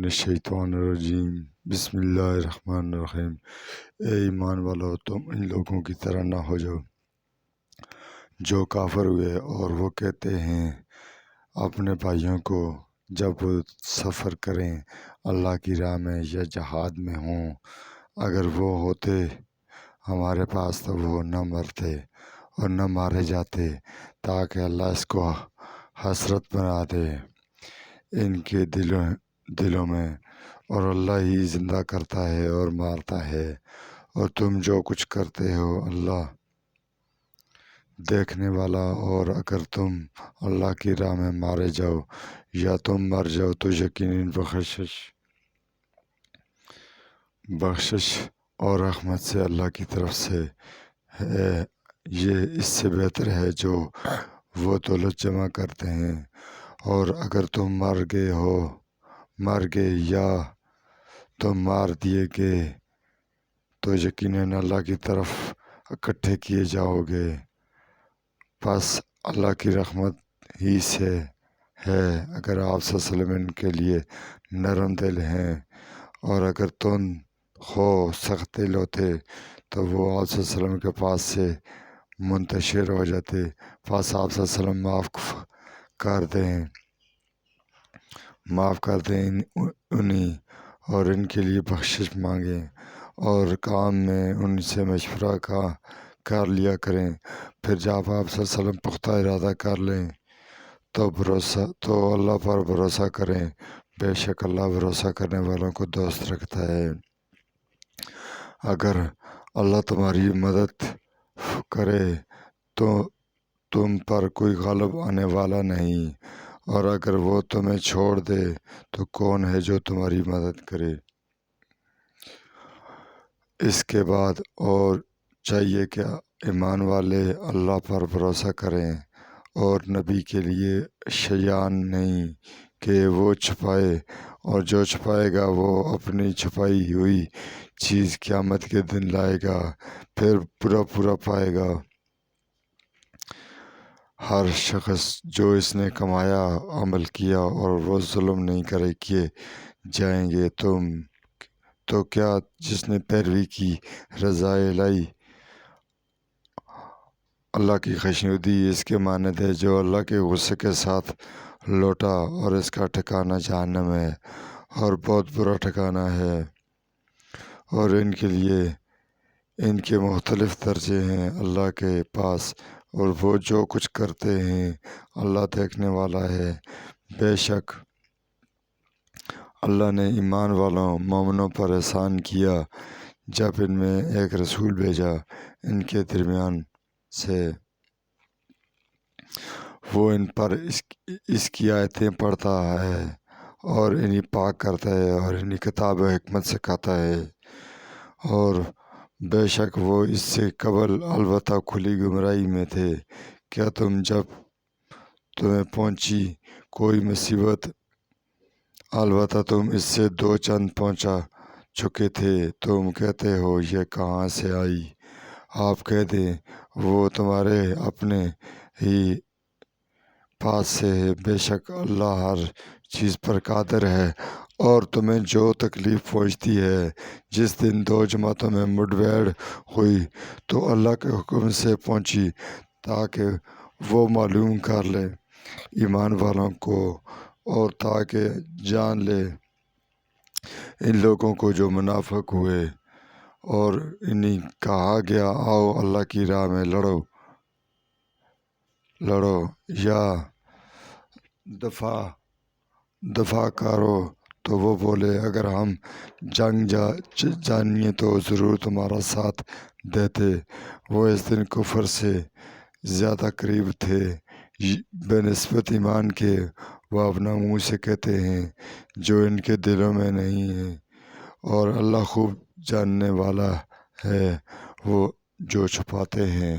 من الشیطان الرجیم بسم اللہ الرحمن الرحیم۔ اے ایمان والو، تم ان لوگوں کی طرح نہ ہو جاؤ جو کافر ہوئے اور وہ کہتے ہیں اپنے بھائیوں کو جب وہ سفر کریں اللہ کی راہ میں یا جہاد میں ہوں، اگر وہ ہوتے ہمارے پاس تو وہ نہ مرتے اور نہ مارے جاتے تاکہ اللہ اس کو حسرت بنا دے ان کے دلوں میں، اور اللہ ہی زندہ کرتا ہے اور مارتا ہے، اور تم جو کچھ کرتے ہو اللہ دیکھنے والا۔ اور اگر تم اللہ کی راہ میں مارے جاؤ یا تم مر جاؤ تو یقیناً بخشش اور رحمت سے اللہ کی طرف سے ہے، یہ اس سے بہتر ہے جو وہ دولت جمع کرتے ہیں۔ اور اگر تم مر گئے یا تم مار دیے گئے تو یقیناً اللہ کی طرف اکٹھے کیے جاؤ گے، پس اللہ کی رحمت ہی سے ہے اگر آپ صلی اللہ علیہ وسلم ان کے لیے نرم دل ہیں۔ اور اگر تم سخت دل ہوتے تو وہ آپ صلی اللہ علیہ وسلم کے پاس سے منتشر ہو جاتے، پس آپ صلی اللہ علیہ وسلم معاف کر دیں انہیں اور ان کے لیے بخشش مانگیں، اور کام میں ان سے مشورہ کر لیا کریں۔ پھر جب آپ صلی اللہ علیہ وسلم پختہ ارادہ کر لیں تو اللہ پر بھروسہ کریں، بے شک اللہ بھروسہ کرنے والوں کو دوست رکھتا ہے۔ اگر اللہ تمہاری مدد کرے تو تم پر کوئی غالب آنے والا نہیں، اور اگر وہ تمہیں چھوڑ دے تو کون ہے جو تمہاری مدد کرے۔ اس کے بعد اور چاہیے کہ ایمان والے اللہ پر بھروسہ کریں اور نبی کے لیے شیان نہیں کہ وہ چھپائے، اور جو چھپائے گا وہ اپنی چھپائی ہوئی چیز قیامت کے دن لائے گا، پھر پورا پائے گا۔ ہر شخص جو اس نے کمایا عمل کیا اور وہ ظلم نہیں کیے جائیں گے تو کیا جس نے پیروی کی رضا الہی اللہ کی خوشنودی اس کے مانند ہے جو اللہ کے غصے کے ساتھ لوٹا، اور اس کا ٹھکانہ جہنم ہے اور بہت برا ٹھکانہ ہے۔ اور ان کے لیے ان کے مختلف درجے ہیں اللہ کے پاس، اور وہ جو کچھ کرتے ہیں اللہ دیکھنے والا ہے۔ بے شک اللہ نے ایمان والوں مومنوں پر احسان کیا جب ان میں ایک رسول بھیجا ان کے درمیان سے، وہ ان پر اس کی آیتیں پڑھتا ہے اور انہیں پاک کرتا ہے اور انہیں کتاب و حکمت سکھاتا ہے۔ اور بے شک وہ اس سے قبل البتہ کھلی گمراہی میں تھے۔ کیا جب تمہیں پہنچی کوئی مصیبت، البتہ تم اس سے دو چند پہنچا چکے تھے، تم کہتے ہو یہ کہاں سے آئی؟ آپ کہہ دیں وہ تمہارے اپنے ہی پاس سے ہے، بے شک اللہ ہر چیز پر قادر ہے۔ اور تمہیں جو تکلیف پہنچتی ہے جس دن دو جماعتوں میں مڈبھیڑ ہوئی تو اللہ کے حکم سے پہنچی تاکہ وہ معلوم کر لے ایمان والوں کو، اور تاکہ جان لے ان لوگوں کو جو منافق ہوئے، اور انہیں کہا گیا آؤ اللہ کی راہ میں لڑو یا دفاع کرو، تو وہ بولے اگر ہم جنگ جانیے تو ضرور تمہارا ساتھ دیتے۔ وہ اس دن کفر سے زیادہ قریب تھے بہ نسبت ایمان کے، وہ اپنا منہ سے کہتے ہیں جو ان کے دلوں میں نہیں ہے، اور اللہ خوب جاننے والا ہے وہ جو چھپاتے ہیں۔